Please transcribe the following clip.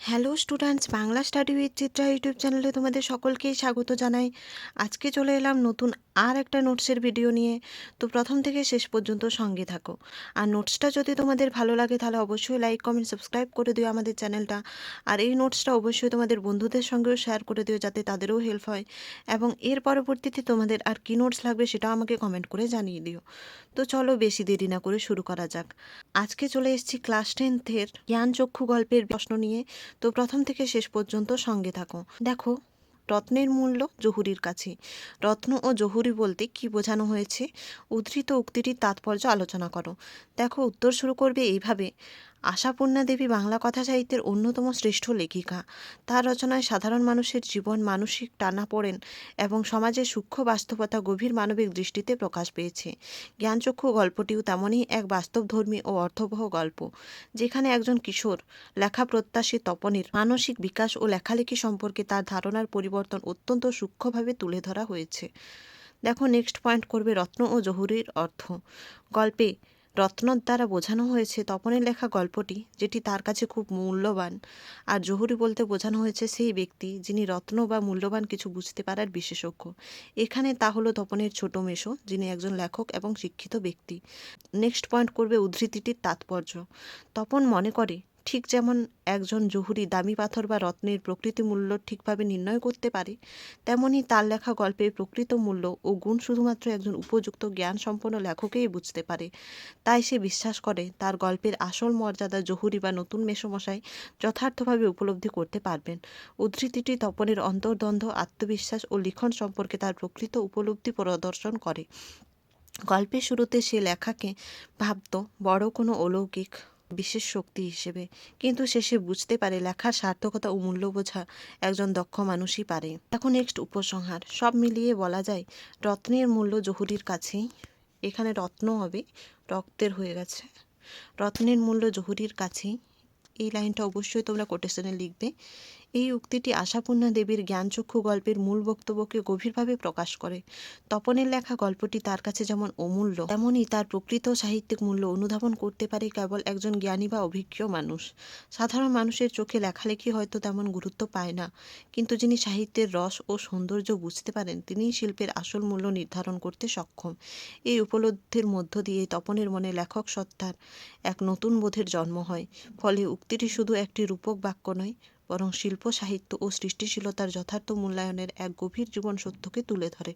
Hello students, Bangla study with Chitra YouTube চ্যানেলে তোমাদের সকলকেই স্বাগত জানাই। আজকে চলে এলাম নতুন আর একটা নোটসের ভিডিও নিয়ে। তো প্রথম থেকে শেষ পর্যন্ত সঙ্গে থাকো। আর নোটসটা যদি তোমাদের ভালো লাগে তাহলে অবশ্যই লাইক কমেন্ট সাবস্ক্রাইব করে দিও আমাদের চ্যানেলটা। আর এই নোটসটা অবশ্যই তোমাদের বন্ধুদের সঙ্গেও শেয়ার করে দিও, যাতে তাদেরও হেল্প হয়। এবং এর পরবর্তীতে তোমাদের আর কী নোটস লাগবে সেটাও আমাকে কমেন্ট করে জানিয়ে দিও। তো চলো বেশি দেরি না করে শুরু করা যাক। আজকে চলে এসেছি ক্লাস 10-এর জ্ঞানচক্ষু গল্পের প্রশ্ন নিয়ে। তো প্রথম থেকে শেষ পর্যন্ত সঙ্গে থাকো। দেখো, রত্নের মূল্য জহুরির কাছে। রত্ন ও জহুরি বলতে কি বোঝানো হয়েছে, উদ্ধৃত উক্তিটির তাৎপর্য আলোচনা করো। দেখো, উত্তর শুরু করবে এইভাবে: আশাপূর্ণা দেবী বাংলা কথা সাহিত্যের অন্যতম শ্রেষ্ঠ লেখিকা। তার রচনায় সাধারণ মানুষের জীবন, মানসিক টানাপোড়েন এবং সমাজের সূক্ষ্ম বাস্তবতা গভীর মানবিক দৃষ্টিতে প্রকাশ পেয়েছে। জ্ঞানচক্ষু গল্পটিও তেমনই এক বাস্তবধর্মী ও অর্থবহ গল্প, যেখানে একজন কিশোর লেখা প্রত্যাশী তপনের মানসিক বিকাশ ও লেখালেখি সম্পর্কে তার ধারণার পরিবর্তন অত্যন্ত সূক্ষ্মভাবে তুলে ধরা হয়েছে। দেখো, নেক্সট পয়েন্ট করবে রত্ন ও জহুরির অর্থ। গল্পে রত্নর দ্বারা বোঝানো হয়েছে তপনের লেখা গল্পটি, যেটি তার কাছে খুব মূল্যবান। আর জহুরি বলতে বোঝানো হয়েছে সেই ব্যক্তি যিনি রত্ন বা মূল্যবান কিছু বুঝতে পারার বিশেষজ্ঞ। এখানে তা হলো তপনের ছোট মেশো, যিনি একজন লেখক এবং শিক্ষিত ব্যক্তি। নেক্সট পয়েন্ট করবে উদ্ধৃতিটির তাৎপর্য। তপন মনে করে, ঠিক যেমন একজন জহুরি দামি পাথর বা রত্নের প্রকৃত মূল্য ঠিকভাবে নির্ণয় করতে পারে, তেমনি তার লেখা গল্পের প্রকৃত মূল্য ও গুণ শুধুমাত্র একজন উপযুক্ত জ্ঞানসম্পন্ন লেখকেই বুঝতে পারে। তাই সে বিশ্বাস করে তার গল্পের আসল মর্যাদা জহুরি বা নতুন মেসোমশাই যথার্থভাবে উপলব্ধি করতে পারবেন। উদ্ধৃতিটি তপনের অন্তর্দ্বন্দ্ব, আত্মবিশ্বাস ও লিখন সম্পর্কে তার প্রকৃত উপলব্ধি প্রদর্শন করে। গল্পের শুরুতে সে লেখাকে ভাবত বড় কোনো অলৌকিক বিশেষ শক্তি হিসেবে, কিন্তু শেষে বুঝতে পারে লেখার সার্থকতা ও মূল্য বোঝা একজন দক্ষ মানুষই পারে। এখন নেক্সট উপসংহার। সব মিলিয়ে বলা যায় রত্নের মূল্য জহুরির কাছেই। এখানে রত্ন হবে, রক্তের হয়ে গেছে। রত্নের মূল্য জহুরির কাছেই, এই লাইনটা অবশ্যই তোমরা কোটেশনে লিখবে। এই উক্তিটি আশাপূর্ণা দেবীর জ্ঞানচক্ষু গল্পের মূল বক্তব্যকে গভীরভাবে প্রকাশ করে। তপনের লেখা গল্পটি তার কাছে যেমন অমূল্য, তেমনই তার প্রকৃত সাহিত্যিক মূল্য অনুধাবন করতে পারে কেবল একজন জ্ঞানী বা অভিজ্ঞ মানুষ। সাধারণ মানুষের চোখে লেখালেখি হয়তো তেমন গুরুত্ব পায় না, কিন্তু যিনি সাহিত্যের রস ও সৌন্দর্য বুঝতে পারেন, তিনিই শিল্পের আসল মূল্য নির্ধারণ করতে সক্ষম। এই উপলব্ধির মধ্য দিয়ে তপনের মনে লেখক সত্তার এক নতুন বোধের জন্ম হয়। ফলে উক্তিটি শুধু একটি রূপক বাক্য নয়, বরং শিল্প, সাহিত্য ও সৃষ্টিশীলতার যথার্থ মূল্যায়নের এক গভীর জীবন সত্যকে তুলে ধরে।